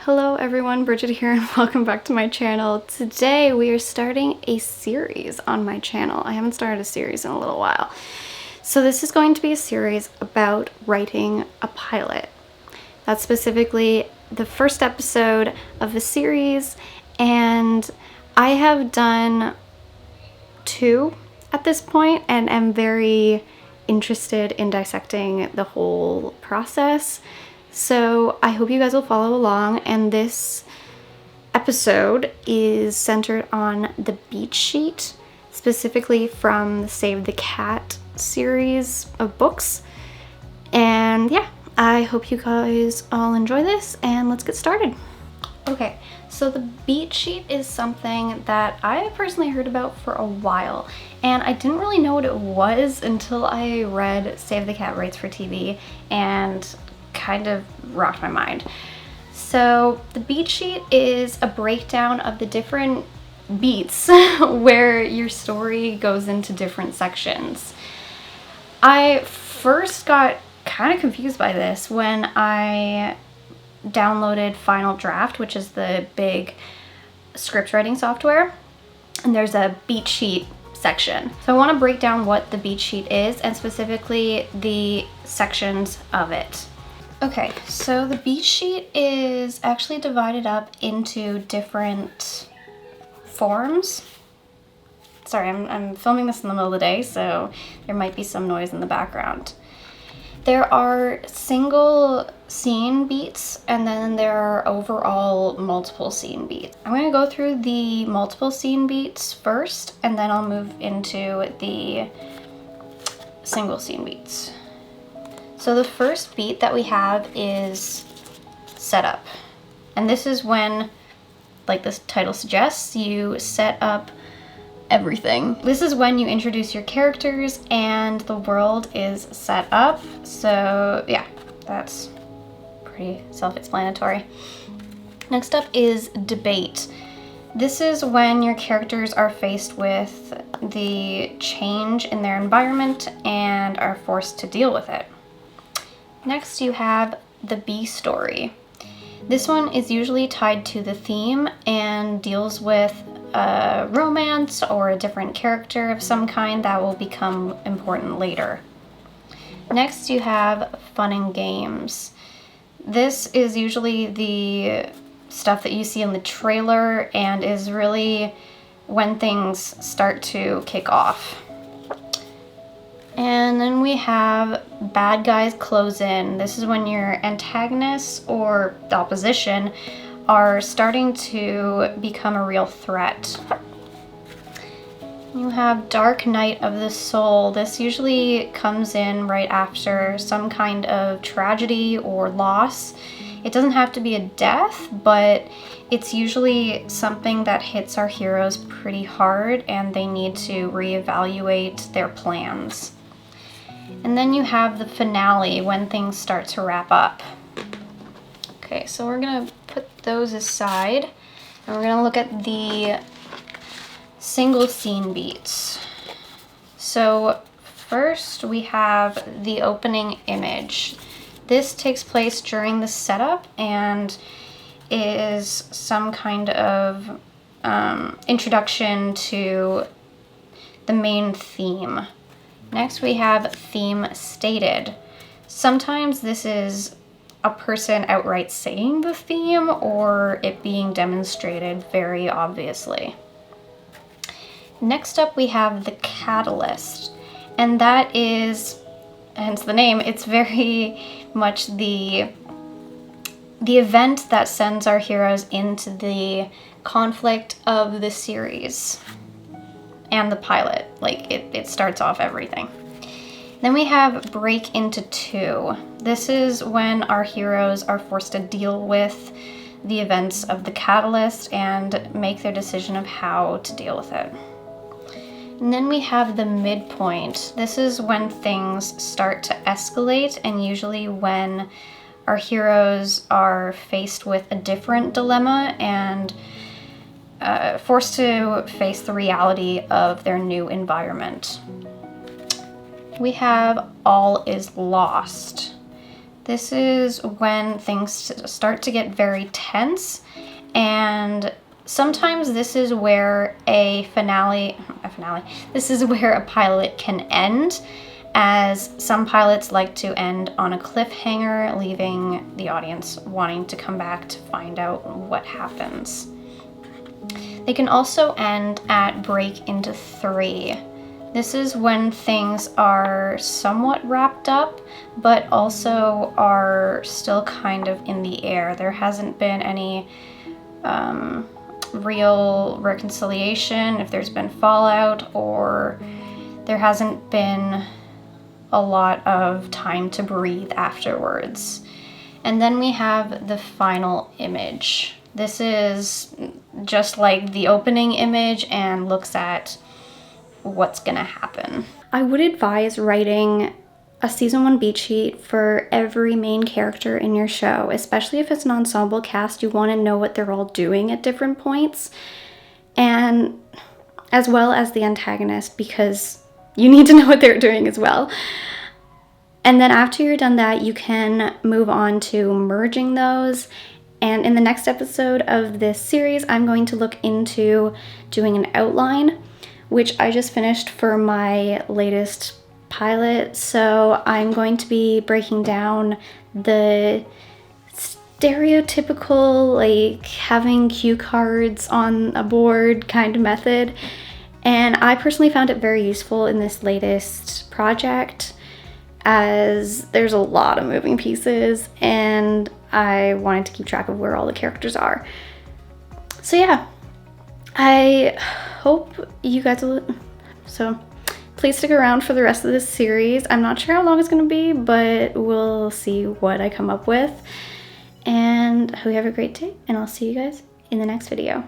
Hello everyone, Bridget here and welcome back to my channel. Today we are starting a series on my channel. I haven't started a series in a little while. So this is going to be a series about writing a pilot. That's specifically the first episode of the series, and I have done 2 at this point and am very interested in dissecting the whole process. So I hope you guys will follow along, and this episode is centered on the beat sheet, specifically from the Save the Cat series of books. And yeah, I hope you guys all enjoy this, and let's get started. Okay, so the beat sheet is something that I personally heard about for a while, and I didn't really know what it was until I read Save the Cat Writes for TV and kind of rocked my mind. So the beat sheet is a breakdown of the different beats where your story goes into different sections. I first got kind of confused by this when I downloaded Final Draft, which is the big script writing software, and there's a beat sheet section. So I want to break down what the beat sheet is and specifically the sections of it. Okay, so the beat sheet is actually divided up into different forms. Sorry, I'm filming this in the middle of the day, so there might be some noise in the background. There are single scene beats, and then there are overall multiple scene beats. I'm going to go through the multiple scene beats first, and then I'll move into the single scene beats. So the first beat that we have is setup. And this is when, like this title suggests, you set up everything. This is when you introduce your characters and the world is set up. So yeah, that's pretty self-explanatory. Next up is debate. This is when your characters are faced with the change in their environment and are forced to deal with it. Next, you have the B story. This one is usually tied to the theme and deals with a romance or a different character of some kind that will become important later. Next, you have fun and games. This is usually the stuff that you see in the trailer and is really when things start to kick off. And then we have bad guys close in. This is when your antagonists or the opposition are starting to become a real threat. You have Dark Night of the Soul. This usually comes in right after some kind of tragedy or loss. It doesn't have to be a death, but it's usually something that hits our heroes pretty hard and they need to reevaluate their plans. And then you have the finale when things start to wrap up. Okay, so we're gonna put those aside and we're gonna look at the single scene beats. So first we have the opening image. This takes place during the setup and is some kind of introduction to the main theme. Next we have theme stated. Sometimes this is a person outright saying the theme or it being demonstrated very obviously. Next up we have the catalyst, and that is, hence the name, it's very much the event that sends our heroes into the conflict of the series and the pilot. Like it starts off everything. Then we have break into 2. This is when our heroes are forced to deal with the events of the catalyst and make their decision of how to deal with it. And then we have the midpoint. This is when things start to escalate, and usually when our heroes are faced with a different dilemma and forced to face the reality of their new environment. We have All is Lost. This is when things start to get very tense, and sometimes this is where this is where a pilot can end, as some pilots like to end on a cliffhanger, leaving the audience wanting to come back to find out what happens. They can also end at break into 3. This is when things are somewhat wrapped up, but also are still kind of in the air. There hasn't been any real reconciliation, if there's been fallout, or there hasn't been a lot of time to breathe afterwards. And then we have the final image. This is just like the opening image and looks at what's gonna happen. I would advise writing a season 1 beat sheet for every main character in your show, especially if it's an ensemble cast. You want to know what they're all doing at different points, and as well as the antagonist, because you need to know what they're doing as well. And then after you're done that, you can move on to merging those. And in the next episode of this series, I'm going to look into doing an outline, which I just finished for my latest pilot. So I'm going to be breaking down the stereotypical, like, having cue cards on a board kind of method. And I personally found it very useful in this latest project, as there's a lot of moving pieces and I wanted to keep track of where all the characters are. So yeah, I hope you guys will, so please stick around for the rest of this series. I'm not sure how long it's going to be, but we'll see what I come up with. And I hope you have a great day, and I'll see you guys in the next video.